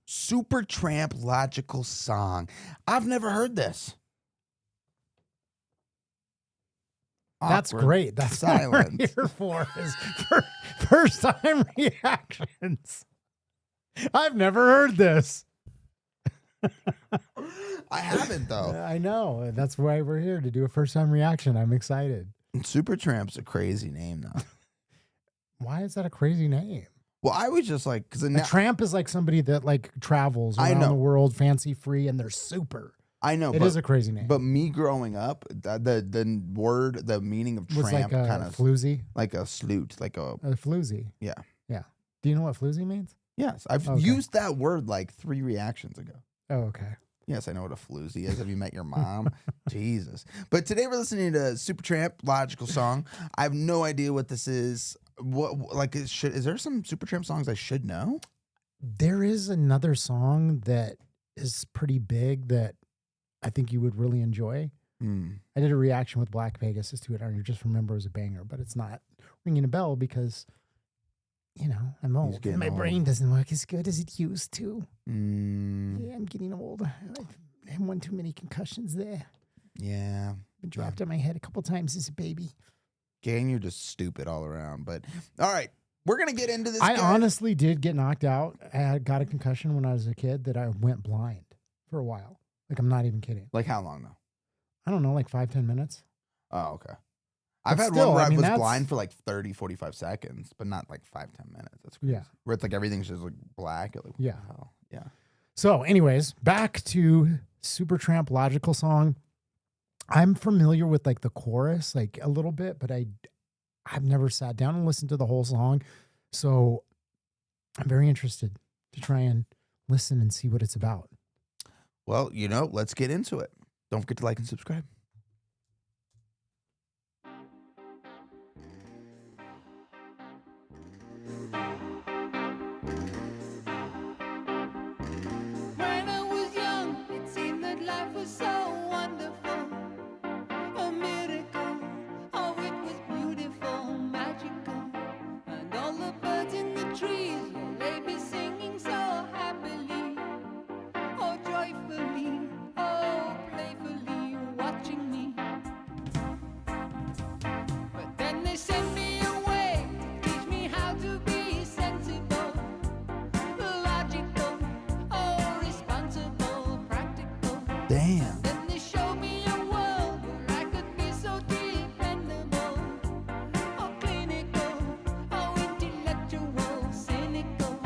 Supertramp Logical Song. I've never heard this. That's Awkward great. That's silence. what we're here for, is first time reactions. I've never heard this. I haven't, though. I know. That's why we're here, to do a first time reaction. I'm excited. Supertramp's a crazy name, though. Why is that a crazy name? Well, I was just like, because A tramp is like somebody that like travels around the world fancy free, and they're super. I know. It is a crazy name. But me growing up, the word, the meaning of was tramp like kind of floozy. like a sloot, like a floozy. Yeah. Yeah. Do you know what floozy means? Yes. I've used that word like 3 reactions ago. Oh, okay. Yes, I know what a floozy is. Have you met your mom? Jesus. But today we're listening to Supertramp Logical Song. I have no idea what this is. What like is there some Supertramp songs I should know? There is another song that is pretty big that I think you would really enjoy. I did a reaction with Black Vegas to it. I just remember it was a banger, but it's not ringing a bell because, you know, I'm old. My brain doesn't work as good as it used to. Yeah, I'm getting old. I had one too many concussions there. Yeah. Been dropped on my head a couple times as a baby. Gang, you're just stupid all around. But all right, we're gonna get into this. I honestly did get knocked out. I got a concussion when I was a kid that I went blind for a while. Like, I'm not even kidding. Like, how long though? I don't know, like 5-10 minutes. Oh, okay. I've had one where I was blind for like 30, 45 seconds, but not like 5-10 minutes. That's crazy. Yeah. Where it's like everything's just like black. Like, yeah. Yeah. So anyways, back to Supertramp Logical Song. I'm familiar with like the chorus, like a little bit, but I've never sat down and listened to the whole song. So I'm very interested to try and listen and see what it's about. Well, you know, let's get into it. Don't forget to like and subscribe. When I was young, it seemed that life was so wonderful, a miracle. Oh, it was beautiful, magical, and all the birds in the trees, well, they be singing so happily, oh, joyfully, oh, playfully, watching me. But then they sent me away to teach me how to be sensible, logical, oh, responsible, practical. Damn. Then they showed me a world where I could be so dependable, oh, clinical, oh, intellectual, cynical.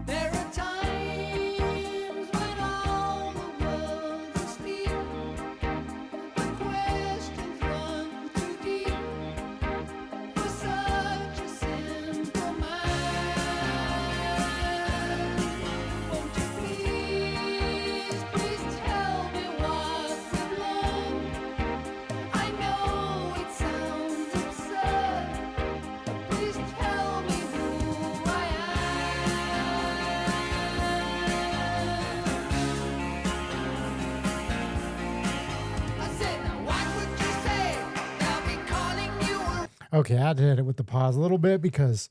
There are times when all the world's a steal, the questions run too deep for such a simple mind. Won't you please, please tell me what we've learned? I know it sounds absurd, but please tell me who I am. I said, now what would you say? They'll be calling you a Okay, I had to hit it with the pause a little bit because,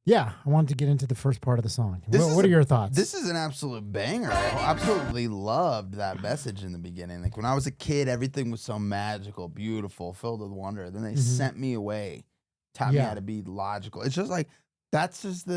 yeah, I wanted to get into the first part of the song. What are your thoughts? This is an absolute banger. I absolutely loved that message in the beginning. Like, when I was a kid, everything was so magical, beautiful, filled with wonder. Then they sent me away, taught me how to be logical. It's just like, that's just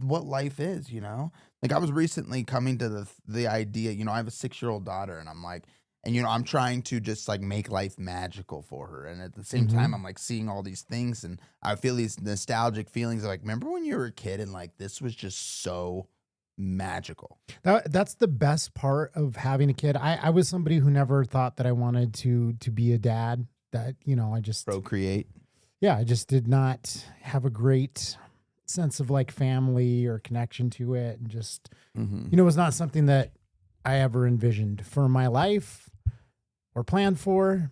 what life is, you know? Like, I was recently coming to the idea, you know, I have a 6-year-old daughter, and I'm like, and, you know, I'm trying to just like make life magical for her. And at the same time, I'm like seeing all these things, and I feel these nostalgic feelings of like, remember when you were a kid and like this was just so magical? That's the best part of having a kid. I was somebody who never thought that I wanted to be a dad. That, you know, I just Procreate. Yeah, I just did not have a great sense of like family or connection to it, and just you know, it was not something that I ever envisioned for my life or planned for.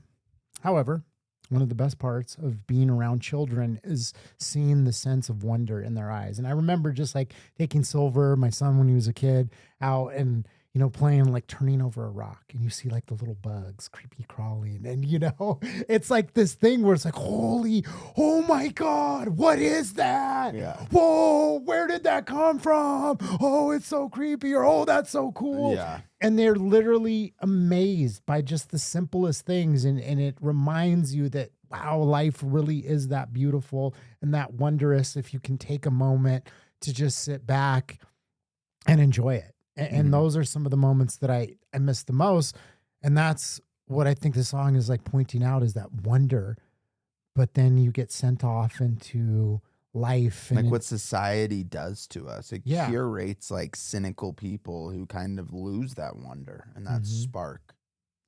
However, one of the best parts of being around children is seeing the sense of wonder in their eyes. And I remember just like taking Silver, my son, when he was a kid, out, and playing like turning over a rock and you see like the little bugs creepy crawling and it's like this thing where it's like, oh my God, what is that? Yeah. Whoa, where did that come from? Oh, it's so creepy, or oh, that's so cool. Yeah. And they're literally amazed by just the simplest things. And it reminds you that, wow, life really is that beautiful and that wondrous if you can take a moment to just sit back and enjoy it. And those are some of the moments that I miss the most. And that's what I think the song is like pointing out, is that wonder. But then you get sent off into life. And like what society does to us. It curates like cynical people who kind of lose that wonder and that spark.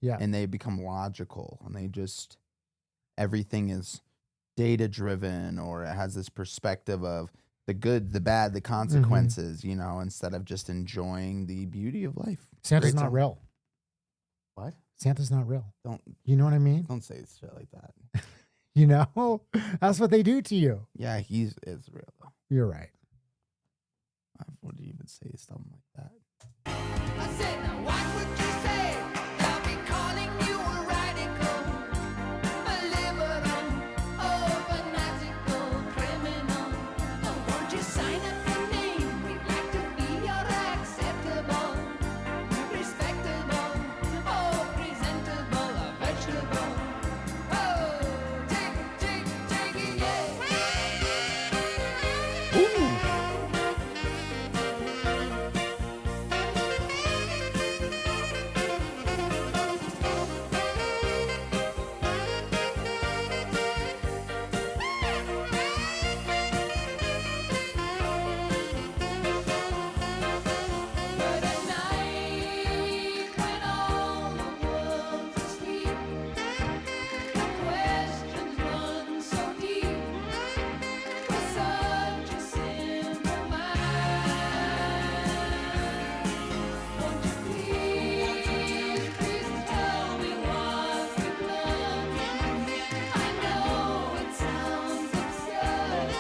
Yeah. And they become logical and they just, everything is data driven, or it has this perspective of the good, the bad, the consequences, instead of just enjoying the beauty of life. Santa's not real. What? Santa's not real. Don't. You know what I mean? Don't say shit like that. That's what they do to you. Yeah, he is real though. You're right. Would you even say something like that? I said, now what would you say? They'll be calling you a radical, a liberal, oh, fanatical criminal. Oh, won't you sign up your name? We'd like to be your acceptable, respectable, oh, presentable, a vegetable. Oh, take it, yeah. But at night, when all the world's asleep, the questions run so deep. With such a simple mind, won't you please tell me what we've learned? I know it sounds absurd.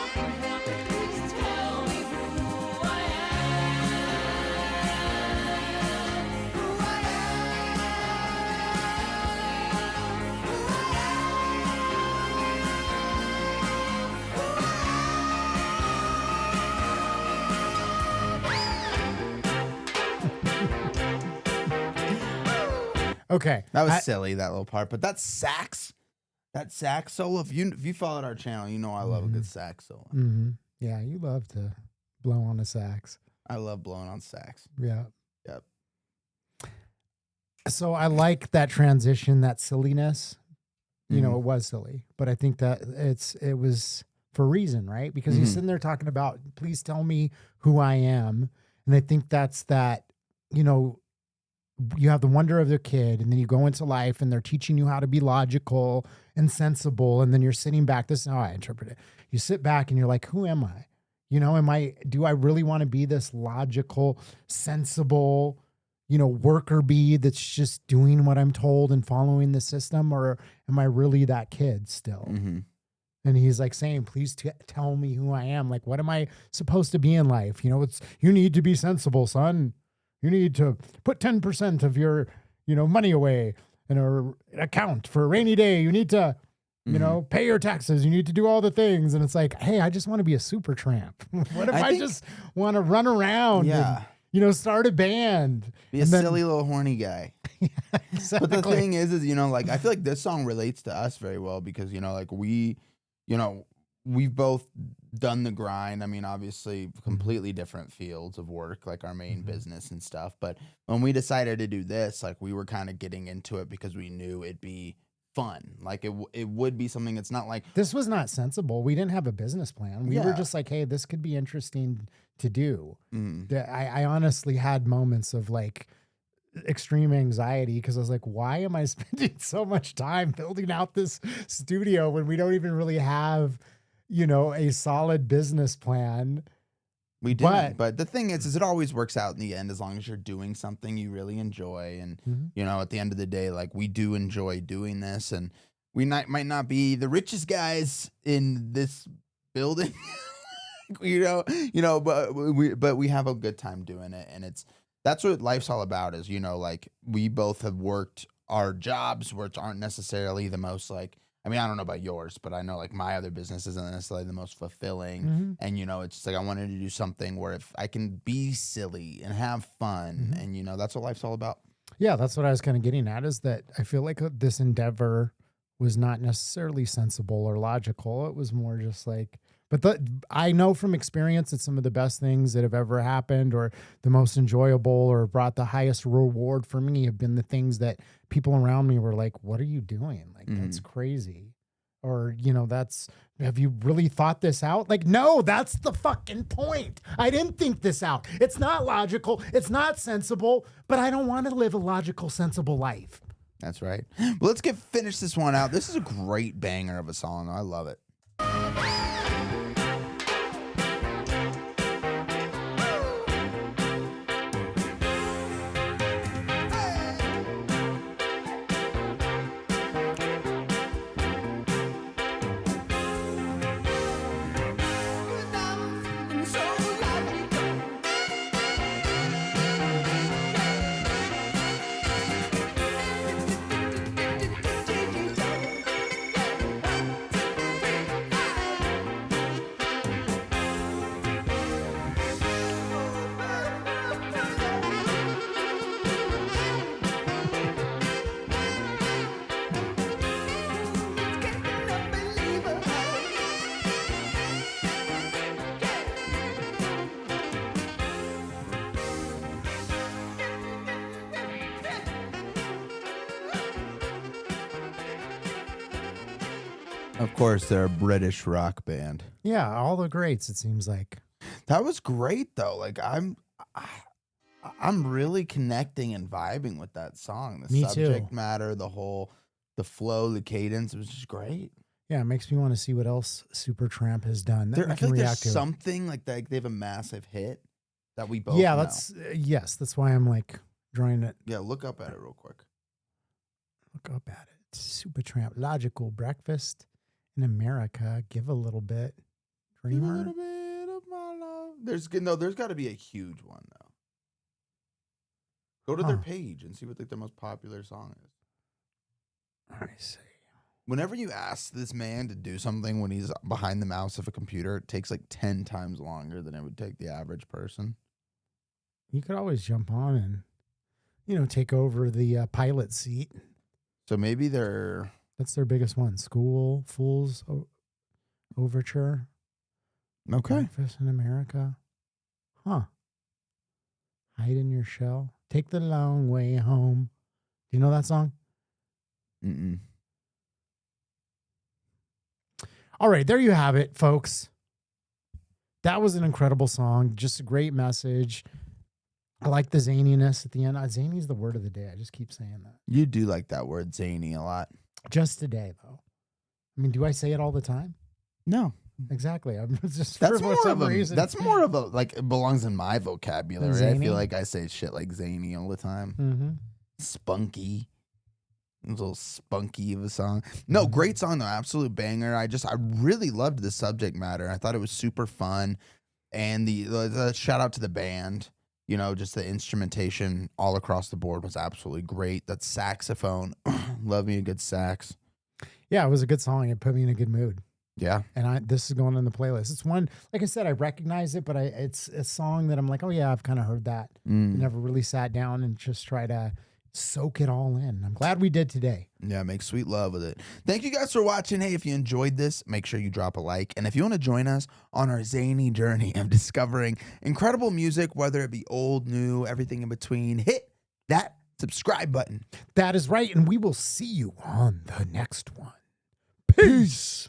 Please tell me who I am. Who I Okay. That was silly, that little part. But that sax solo, if you followed our channel, you know I love a good sax solo. Yeah, you love to blow on a sax. I love blowing on sax. Yeah. Yep. So I like that transition, that silliness. It was silly, but I think that it was for a reason, right? Because he's sitting there talking about, please tell me who I am. And I think that's that, you have the wonder of the kid, and then you go into life and they're teaching you how to be logical and sensible. And then you're sitting back. This is how I interpret it. You sit back and you're like, who am I? Do I really want to be this logical, sensible, worker bee that's just doing what I'm told and following the system? Or am I really that kid still? And he's like saying, please tell me who I am. Like, what am I supposed to be in life? You need to be sensible, son. You need to put 10% of your, money away in an account for a rainy day. You need to, pay your taxes. You need to do all the things. And it's like, hey, I just want to be a Supertramp. What if I just want to run around and, start a band? Be a silly little horny guy. Exactly. But the thing is, like, I feel like this song relates to us very well because, like we've both done the grind. I mean, obviously completely different fields of work, like our main business and stuff. But when we decided to do this, like we were kind of getting into it because we knew it'd be fun. Like it would be something. It's not like this was not sensible. We didn't have a business plan. We were just like, hey, this could be interesting to do. I honestly had moments of like extreme anxiety because I was like, why am I spending so much time building out this studio when we don't even really have, a solid business plan? We didn't. But the thing is it always works out in the end as long as you're doing something you really enjoy. And, at the end of the day, like we do enjoy doing this, and we might not be the richest guys in this building, but we have a good time doing it. And that's what life's all about is, you know, like we both have worked our jobs which aren't necessarily the most like, I mean, I don't know about yours, but I know like my other business isn't necessarily the most fulfilling. And, you know, it's just like I wanted to do something where if I can be silly and have fun and, you know, that's what life's all about. Yeah, that's what I was kind of getting at is that I feel like this endeavor was not necessarily sensible or logical. It was more just like, but I know from experience that some of the best things that have ever happened or the most enjoyable or brought the highest reward for me have been the things that people around me were like, what are you doing? Like, that's crazy. Or, you know, have you really thought this out? Like, no, that's the fucking point. I didn't think this out. It's not logical. It's not sensible, but I don't want to live a logical, sensible life. That's right. Well, let's finish this one out. This is a great banger of a song. I love it. Of course, they're a British rock band. Yeah, all the greats, it seems like. That was great though. Like I'm really connecting and vibing with that song. The Me subject too. matter, the flow, the cadence, it was just great. Yeah, it makes me want to see what else Supertramp has done. That I we feel can like react there's to. something like that. They have a massive hit that we both Yeah, know. that's why I'm like drawing it. Yeah, look up at it real quick. Look up at it. Supertramp, Logical, Breakfast in America, Give a Little Bit, Give a Dreamer. little bit of my love. There's got to be a huge one though. Go to their page and see what like their most popular song is. I see. Whenever you ask this man to do something when he's behind the mouse of a computer, it takes like 10 times longer than it would take the average person. You could always jump on and, you know, take over the pilot seat. So maybe they're... That's their biggest one. School, Fools, Overture. Okay. Breakfast in America. Huh. Hide in Your Shell. Take the Long Way Home. Do you know that song? Mm-mm. All right, there you have it, folks. That was an incredible song. Just a great message. I like the zaniness at the end. Zany's the word of the day. I just keep saying that. You do like that word zany a lot. Just today, though. I mean, do I say it all the time? No. Exactly. I'm just That's for more some of a, reason. that's more of a, like, it belongs in my vocabulary. I Zany? feel like I say shit like zany all the time. Mm-hmm. Spunky. It was a little spunky of a song. No, great song though. Absolute banger. I really loved the subject matter. I thought it was super fun. And the shout out to the band. You know, just the instrumentation all across the board was absolutely great. That saxophone. Love me a good sax. Yeah, it was a good song. It put me in a good mood. Yeah. And this is going on the playlist. It's one, like I said, I recognize it, but it's a song that I'm like, oh yeah, I've kind of heard that. Never really sat down and just try to soak it all in. I'm glad we did today. Yeah, make sweet love with it. Thank you guys for watching. Hey, if you enjoyed this, make sure you drop a like. And if you want to join us on our zany journey of discovering incredible music, whether it be old, new, everything in between, hit that subscribe button. That is right. And we will see you on the next one. Peace.